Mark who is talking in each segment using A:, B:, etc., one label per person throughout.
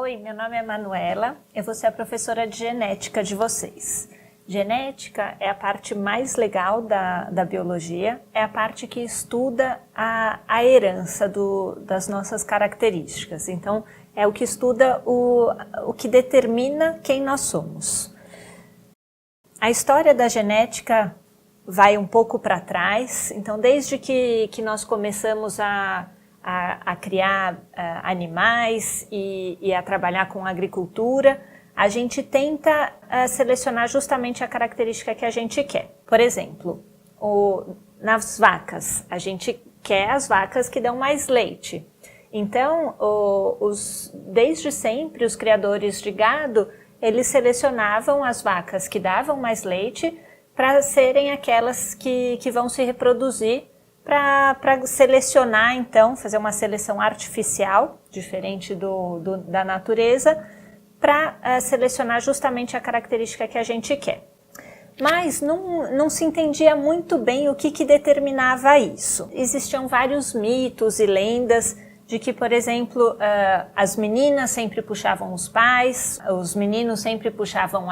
A: Oi, meu nome é Manuela, eu vou ser a professora de genética de vocês. Genética é a parte mais legal da biologia, é a parte que estuda a herança das nossas características. Então, é o que estuda o que determina quem nós somos. A história da genética vai um pouco para trás, então desde que nós começamos a criar animais e a trabalhar com agricultura, a gente tenta selecionar justamente a característica que a gente quer. Por exemplo, nas vacas, a gente quer as vacas que dão mais leite. Então, desde sempre, os criadores de gado, eles selecionavam as vacas que davam mais leite para serem aquelas que vão se reproduzir, para selecionar, então, fazer uma seleção artificial, diferente da natureza, para selecionar justamente a característica que a gente quer. Mas não se entendia muito bem o que determinava isso. Existiam vários mitos e lendas de que, por exemplo, as meninas sempre puxavam os pais, os meninos sempre puxavam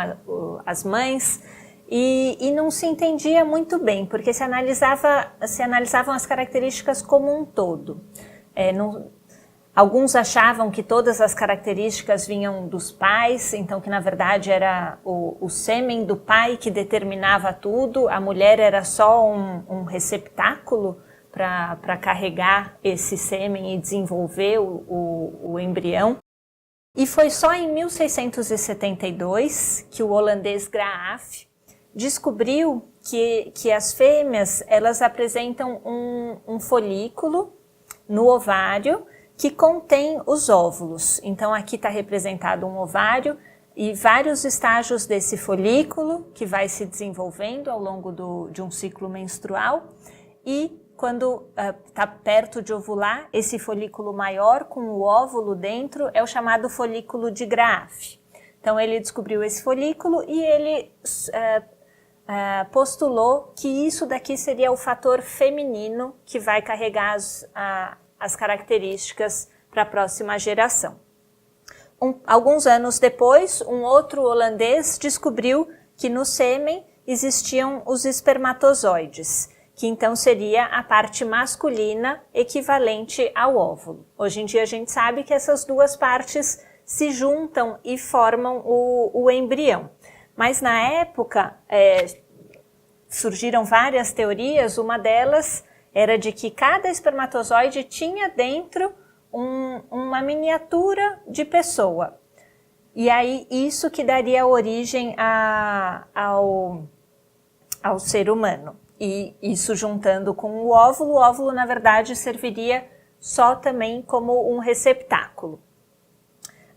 A: as mães, e não se entendia muito bem, porque se analisavam as características como um todo. Alguns achavam que todas as características vinham dos pais, então que na verdade era o sêmen do pai que determinava tudo, a mulher era só um receptáculo para carregar esse sêmen e desenvolver o embrião. E foi só em 1672 que o holandês Graaf descobriu que as fêmeas elas apresentam um folículo no ovário que contém os óvulos. Então aqui está representado um ovário e vários estágios desse folículo que vai se desenvolvendo ao longo de um ciclo menstrual, e quando está perto de ovular, esse folículo maior com o óvulo dentro é o chamado folículo de Graaf. Então ele descobriu esse folículo e ele postulou que isso daqui seria o fator feminino que vai carregar as características para a próxima geração. Alguns anos depois, um outro holandês descobriu que no sêmen existiam os espermatozoides, que então seria a parte masculina equivalente ao óvulo. Hoje em dia a gente sabe que essas duas partes se juntam e formam o embrião. Mas na época surgiram várias teorias, uma delas era de que cada espermatozoide tinha dentro uma miniatura de pessoa. E aí isso que daria origem ao ser humano. E isso juntando com o óvulo na verdade serviria só também como um receptáculo.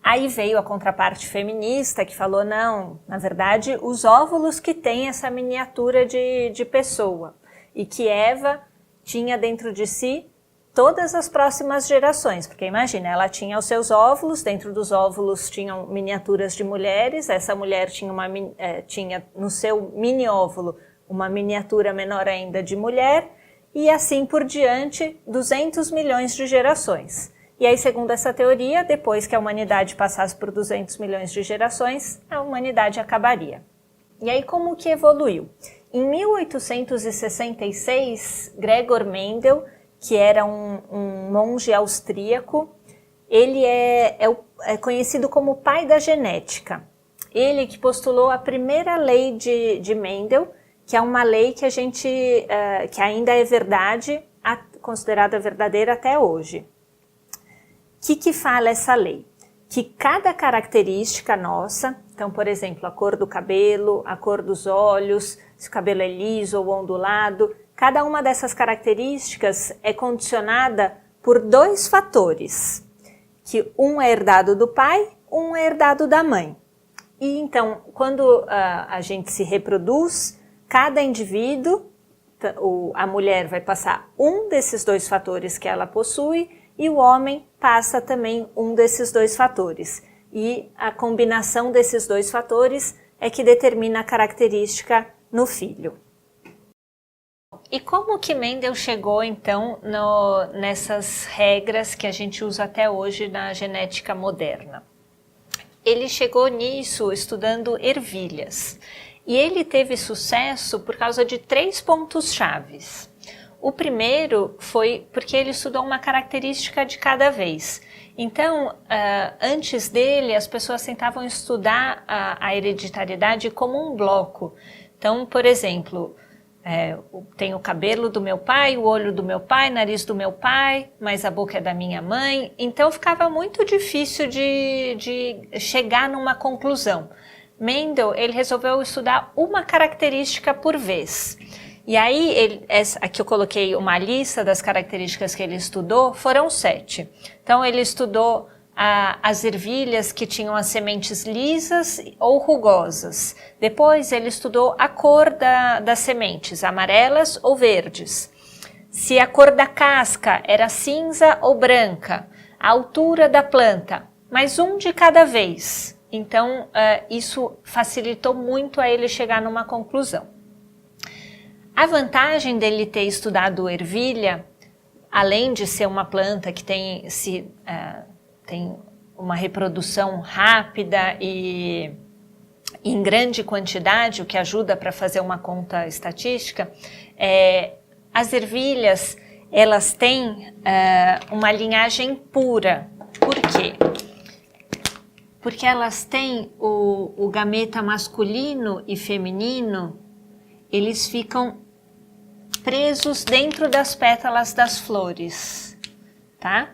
A: Aí veio a contraparte feminista que falou, não, na verdade os óvulos que têm essa miniatura de pessoa, e que Eva tinha dentro de si todas as próximas gerações, porque imagina, ela tinha os seus óvulos, dentro dos óvulos tinham miniaturas de mulheres, essa mulher tinha no seu mini óvulo uma miniatura menor ainda de mulher, e assim por diante, 200 milhões de gerações. E aí, segundo essa teoria, depois que a humanidade passasse por 200 milhões de gerações, a humanidade acabaria. E aí, como que evoluiu? Em 1866, Gregor Mendel, que era um monge austríaco, ele é conhecido como o pai da genética. Ele que postulou a primeira lei de Mendel, que é uma lei que que ainda é verdade, considerada verdadeira até hoje. O que fala essa lei? Que cada característica nossa, então, por exemplo, a cor do cabelo, a cor dos olhos, se o cabelo é liso ou ondulado, cada uma dessas características é condicionada por dois fatores, que um é herdado do pai, um é herdado da mãe. E então, quando a gente se reproduz, cada indivíduo, a mulher vai passar um desses dois fatores que ela possui, e o homem passa também um desses dois fatores. E a combinação desses dois fatores é que determina a característica no filho. E como que Mendel chegou, então, nessas regras que a gente usa até hoje na genética moderna? ele chegou nisso estudando ervilhas. E ele teve sucesso por causa de 3 pontos chaves. O primeiro foi porque ele estudou uma característica de cada vez. Então, antes dele, as pessoas tentavam estudar a hereditariedade como um bloco. Então, por exemplo, tem o cabelo do meu pai, o olho do meu pai, o nariz do meu pai, mas a boca é da minha mãe. Então, ficava muito difícil de chegar numa conclusão. Mendel, ele resolveu estudar uma característica por vez. E aí, aqui eu coloquei uma lista das características que ele estudou, foram 7. Então, ele estudou as ervilhas que tinham as sementes lisas ou rugosas. Depois, ele estudou a cor das sementes, amarelas ou verdes. Se a cor da casca era cinza ou branca, a altura da planta, mas um de cada vez. Então, isso facilitou muito a ele chegar numa conclusão. A vantagem dele ter estudado ervilha, além de ser uma planta que tem uma reprodução rápida e em grande quantidade, o que ajuda para fazer uma conta estatística, as ervilhas, elas têm uma linhagem pura. Por quê? Porque elas têm o gameta masculino e feminino, eles ficam presos dentro das pétalas das flores, tá?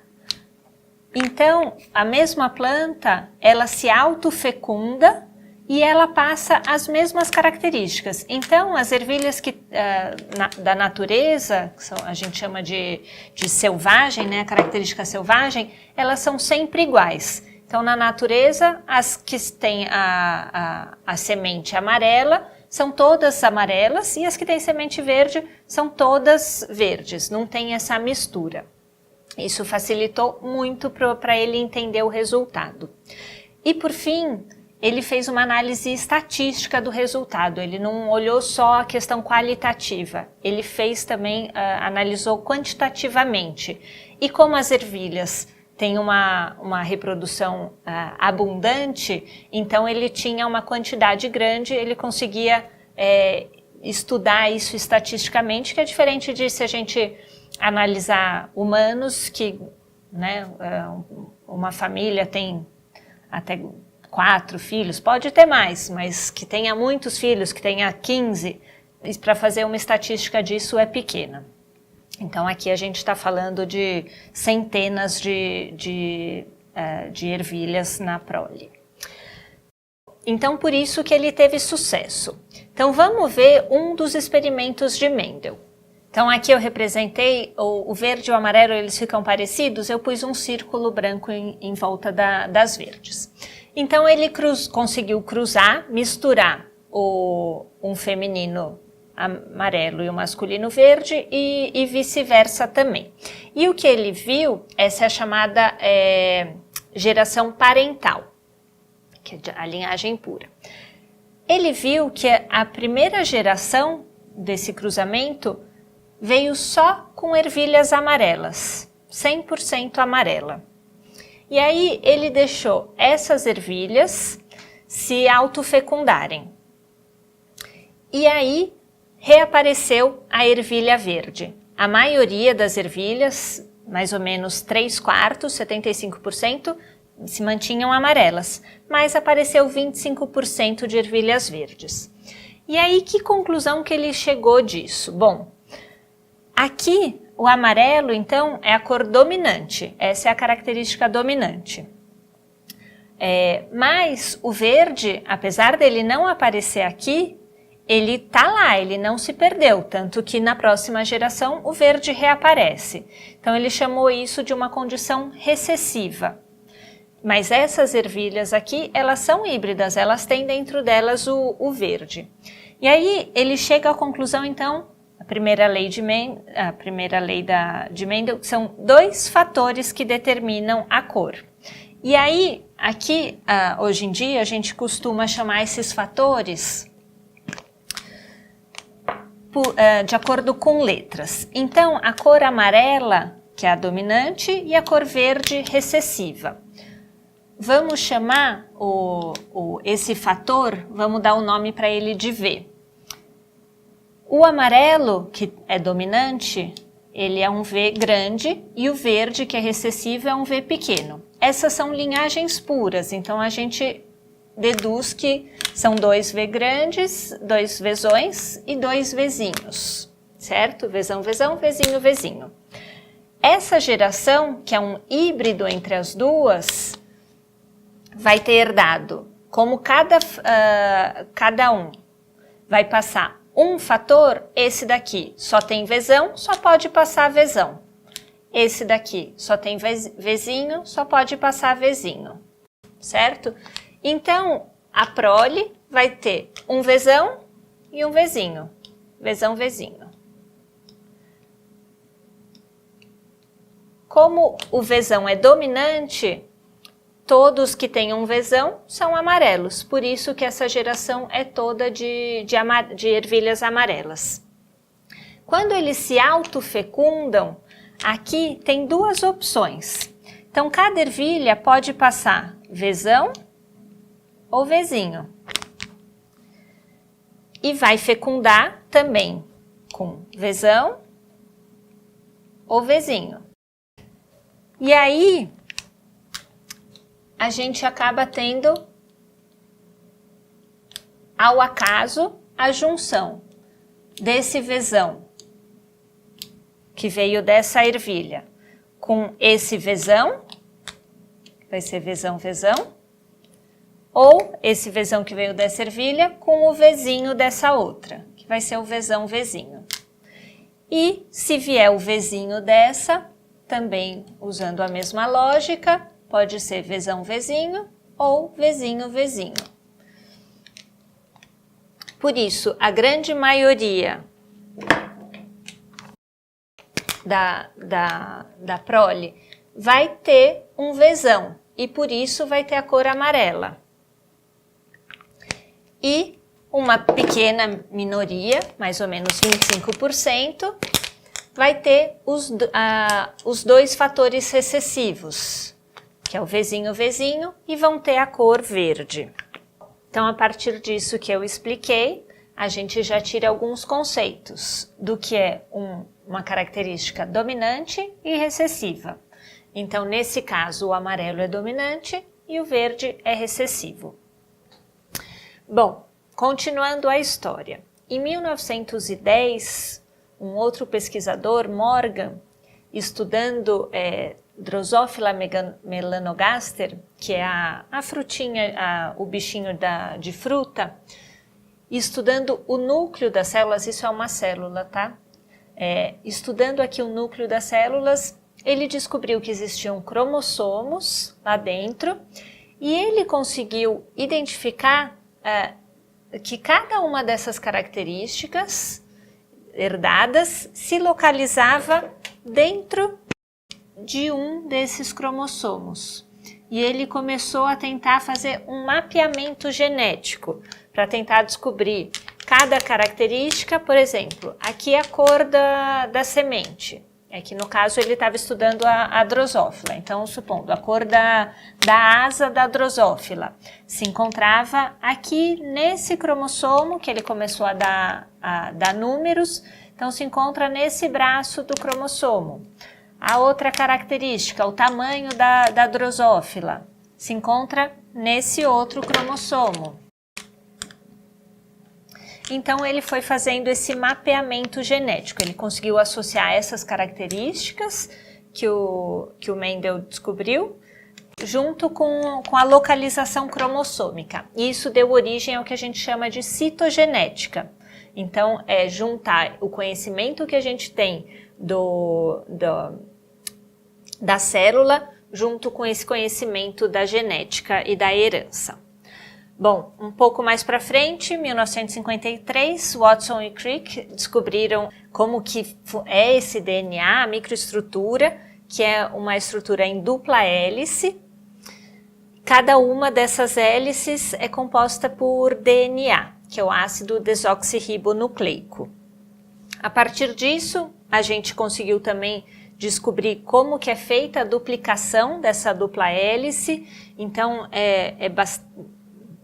A: Então, a mesma planta, ela se autofecunda e ela passa as mesmas características. Então, as ervilhas da natureza, que a gente chama de selvagem, né, a característica selvagem, elas são sempre iguais. Então, na natureza, as que têm a semente amarela são todas amarelas e as que têm semente verde são todas verdes, não tem essa mistura. Isso facilitou muito para ele entender o resultado. E por fim, ele fez uma análise estatística do resultado, ele não olhou só a questão qualitativa, ele fez também, analisou quantitativamente. E como as ervilhas têm uma reprodução abundante, então ele tinha uma quantidade grande, ele conseguia estudar isso estatisticamente, que é diferente de se a gente analisar humanos, que, né, uma família tem até 4 filhos, pode ter mais, mas que tenha muitos filhos, que tenha 15, para fazer uma estatística disso é pequena. Então aqui a gente está falando de centenas de ervilhas na prole. Então por isso que ele teve sucesso. Então vamos ver um dos experimentos de Mendel. Então aqui eu representei o verde e o amarelo, eles ficam parecidos, eu pus um círculo branco em volta das verdes. Então ele conseguiu cruzar, misturar um feminino amarelo e o masculino verde e vice-versa também. E o que ele viu, essa é a chamada geração parental, que é a linhagem pura. Ele viu que a primeira geração desse cruzamento veio só com ervilhas amarelas, 100% amarela. E aí ele deixou essas ervilhas se autofecundarem. E aí reapareceu a ervilha verde. A maioria das ervilhas, mais ou menos 3/4, 75%, se mantinham amarelas, mas apareceu 25% de ervilhas verdes. E aí, que conclusão que ele chegou disso? Bom, aqui o amarelo, então, é a cor dominante, essa é a característica dominante. Mas o verde, apesar dele não aparecer aqui, ele está lá, ele não se perdeu, tanto que na próxima geração o verde reaparece. Então ele chamou isso de uma condição recessiva. Mas essas ervilhas aqui, elas são híbridas, elas têm dentro delas o verde. E aí ele chega à conclusão, então, a primeira lei de Mendel, são 2 fatores que determinam a cor. E aí, aqui, hoje em dia, a gente costuma chamar esses fatores de acordo com letras. Então, a cor amarela, que é a dominante, e a cor verde, recessiva. vamos chamar esse fator, vamos dar o nome para ele de V. O amarelo, que é dominante, ele é um V grande, e o verde, que é recessivo, é um V pequeno. Essas são linhagens puras, então a gente deduz que são 2 V grandes, 2 Vzões e 2 Vzinhos, certo? Vzão, Vzão, Vzinho, Vzinho. Essa geração, que é um híbrido entre as duas, vai ter herdado, como cada um vai passar um fator, esse daqui só tem Vzão, só pode passar Vzão. Esse daqui só tem Vzinho, só pode passar Vzinho, certo? Então, a prole vai ter um Vzão e um Vzinho. Vzão, Vzinho. Como o Vzão é dominante, todos que têm um Vzão são amarelos. Por isso que essa geração é toda de ervilhas amarelas. Quando eles se autofecundam, aqui tem 2 opções. Então, cada ervilha pode passar Vzão ou Vzinho. E vai fecundar também com Vzão ou Vzinho. E aí, a gente acaba tendo, ao acaso, a junção desse Vzão, que veio dessa ervilha, com esse Vzão, vai ser Vzão, Vzão, ou esse Vzão que veio dessa ervilha com o Vzinho dessa outra, que vai ser o Vzão, Vzinho. E se vier o Vzinho dessa, também usando a mesma lógica, pode ser Vzão, Vzinho ou Vzinho, Vzinho. Por isso, a grande maioria da prole vai ter um Vzão e por isso vai ter a cor amarela. E uma pequena minoria, mais ou menos 25%, vai ter os 2 fatores recessivos, que é o Vzinho, Vzinho, e vão ter a cor verde. Então, a partir disso que eu expliquei, a gente já tira alguns conceitos do que é uma característica dominante e recessiva. Então, nesse caso, o amarelo é dominante e o verde é recessivo. Bom, continuando a história. Em 1910, um outro pesquisador, Morgan, estudando Drosophila melanogaster, que é a frutinha, o bichinho de fruta, estudando o núcleo das células, isso é uma célula, tá? Estudando aqui o núcleo das células, ele descobriu que existiam cromossomos lá dentro e ele conseguiu identificar que cada uma dessas características herdadas se localizava dentro de um desses cromossomos. E ele começou a tentar fazer um mapeamento genético para tentar descobrir cada característica. Por exemplo, aqui é a cor da semente. Aqui no caso ele estava estudando a drosófila. Então, supondo, a cor da asa da drosófila se encontrava aqui nesse cromossomo, que ele começou a dar números. Então, se encontra nesse braço do cromossomo. A outra característica, o tamanho da drosófila, se encontra nesse outro cromossomo. Então, ele foi fazendo esse mapeamento genético. Ele conseguiu associar essas características que o Mendel descobriu, junto com a localização cromossômica. E isso deu origem ao que a gente chama de citogenética. Então, é juntar o conhecimento que a gente tem da célula junto com esse conhecimento da genética e da herança. Bom, um pouco mais para frente, 1953, Watson e Crick descobriram como que é esse DNA, a microestrutura, que é uma estrutura em dupla hélice. Cada uma dessas hélices é composta por DNA, que é o ácido desoxirribonucleico. A partir disso, a gente conseguiu também descobrir como que é feita a duplicação dessa dupla hélice. Então,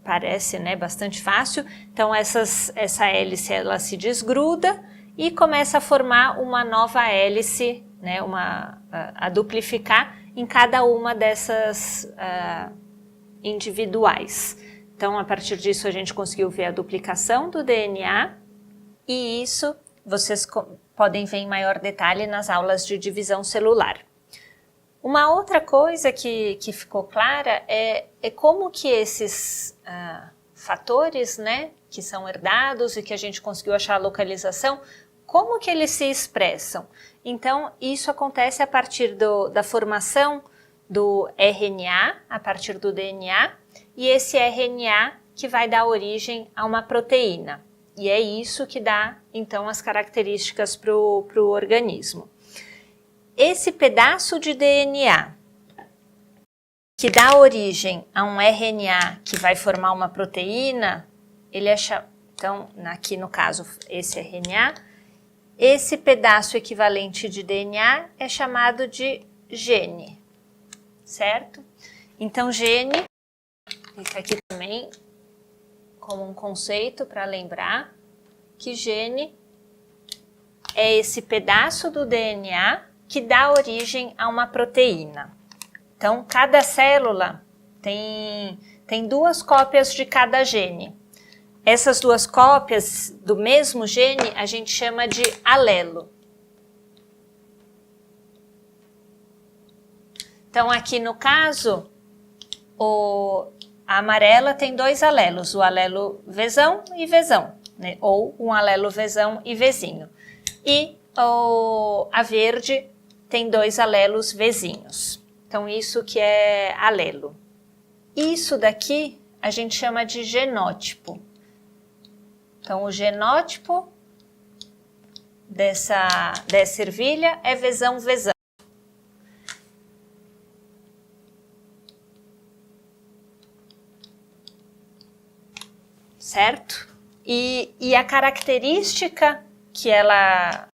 A: parece, né, bastante fácil. Então, essa hélice ela se desgruda e começa a formar uma nova hélice, né, a duplificar em cada uma dessas individuais. Então, a partir disso, a gente conseguiu ver a duplicação do DNA, e isso vocês podem ver em maior detalhe nas aulas de divisão celular. Uma outra coisa que ficou clara é como que esses fatores, né, que são herdados e que a gente conseguiu achar a localização, como que eles se expressam. Então, isso acontece a partir da formação do RNA, a partir do DNA, e esse RNA que vai dar origem a uma proteína. E é isso que dá, então, as características para o organismo. Esse pedaço de DNA que dá origem a um RNA que vai formar uma proteína, ele é então, aqui no caso, esse RNA, esse pedaço equivalente de DNA é chamado de gene, certo? Então, gene, fica aqui também como um conceito para lembrar que gene é esse pedaço do DNA que dá origem a uma proteína. Então, cada célula tem 2 cópias de cada gene. Essas 2 cópias do mesmo gene a gente chama de alelo. Então, aqui no caso, a amarela tem 2 alelos, o alelo Vzão e Vzão, né? Ou um alelo Vzão e Vzinho. E a verde tem 2 alelos Vzinhos. Então, isso que é alelo. Isso daqui a gente chama de genótipo. Então, o genótipo dessa ervilha é Vzão, Vzão. Certo? E a característica que ela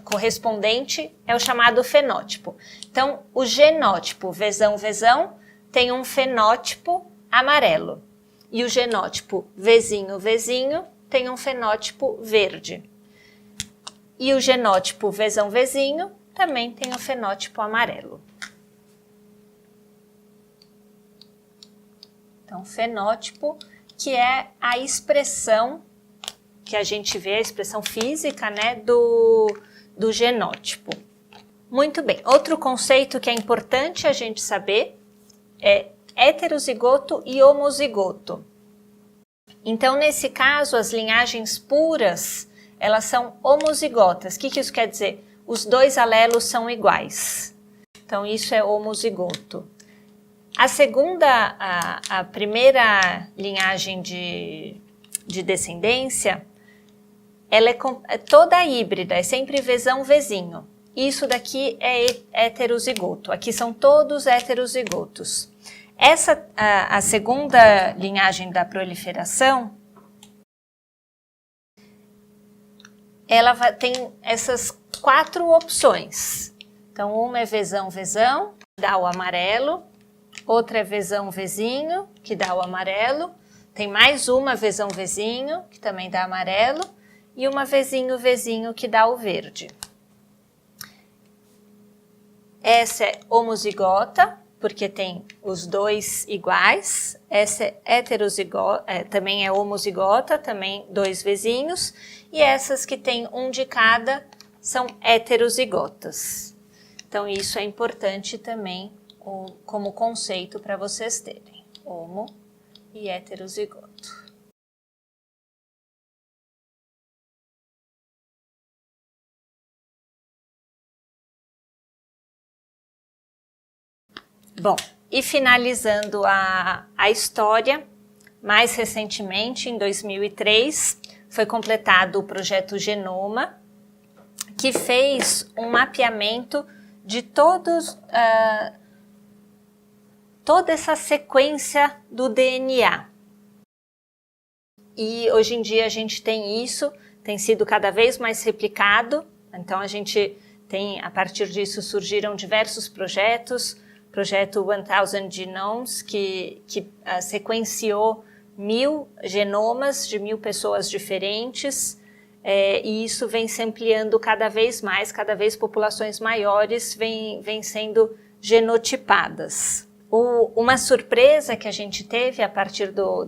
A: correspondente é o chamado fenótipo. Então, o genótipo Vzão, Vzão tem um fenótipo amarelo. E o genótipo Vzinho, Vzinho tem um fenótipo verde. E o genótipo Vzão, Vzinho também tem um fenótipo amarelo. Então, fenótipo, que é a expressão que a gente vê, a expressão física, né, do genótipo. Muito bem. Outro conceito que é importante a gente saber é heterozigoto e homozigoto. Então, nesse caso, as linhagens puras, elas são homozigotas. O que isso quer dizer? Os 2 alelos são iguais. Então, isso é homozigoto. A primeira linhagem de descendência, ela é toda híbrida, é sempre Vzão, Vzinho. Isso daqui é heterozigoto. Aqui são todos heterozigotos. A segunda linhagem da proliferação, ela tem essas 4 opções. Então, uma é Vzão, Vzão, dá o amarelo. Outra é Vzão, Vzinho, que dá o amarelo. Tem mais uma Vzão, Vzinho, que também dá amarelo. E uma Vzinho, Vzinho, que dá o verde. Essa é homozigota, porque tem os 2 iguais. Essa é heterozigota, também é homozigota, também 2 Vzinhos. E essas que tem um de cada são heterozigotas. Então, isso é importante também como conceito para vocês terem. Homo e heterozigoto. Bom, e finalizando a história, mais recentemente, em 2003, foi completado o projeto Genoma, que fez um mapeamento de toda essa sequência do DNA. E hoje em dia a gente tem isso, tem sido cada vez mais replicado, então a gente A partir disso surgiram diversos projetos, projeto 1000 Genomes, que sequenciou 1000 genomas de 1000 pessoas diferentes, e isso vem se ampliando cada vez mais, cada vez populações maiores vêm sendo genotipadas. Uma surpresa que a gente teve a partir do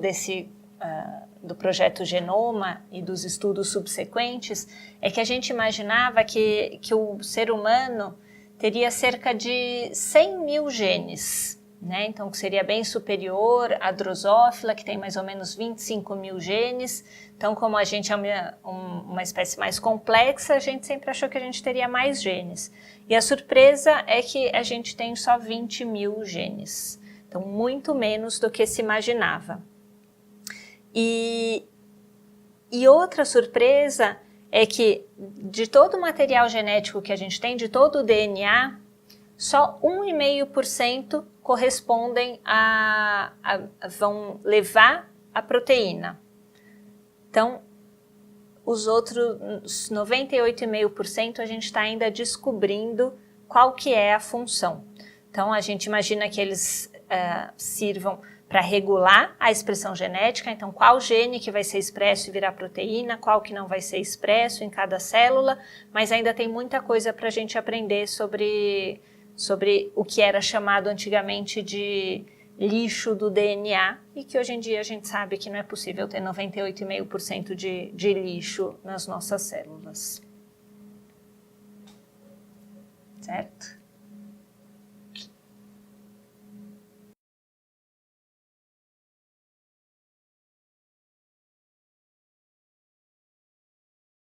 A: projeto Genoma e dos estudos subsequentes é que a gente imaginava que o ser humano teria cerca de 100 mil genes, né? Então que seria bem superior à drosófila, que tem mais ou menos 25 mil genes. Então, como a gente é uma espécie mais complexa, a gente sempre achou que a gente teria mais genes. E a surpresa é que a gente tem só 20 mil genes. Então, muito menos do que se imaginava. E outra surpresa é que de todo o material genético que a gente tem, de todo o DNA, só 1,5% correspondem vão levar a proteína. Então, os outros 98,5% a gente está ainda descobrindo qual que é a função. Então, a gente imagina que eles sirvam para regular a expressão genética, então qual gene que vai ser expresso e virar proteína, qual que não vai ser expresso em cada célula, mas ainda tem muita coisa para a gente aprender sobre o que era chamado antigamente de lixo do DNA e que hoje em dia a gente sabe que não é possível ter 98,5% de lixo nas nossas células. Certo?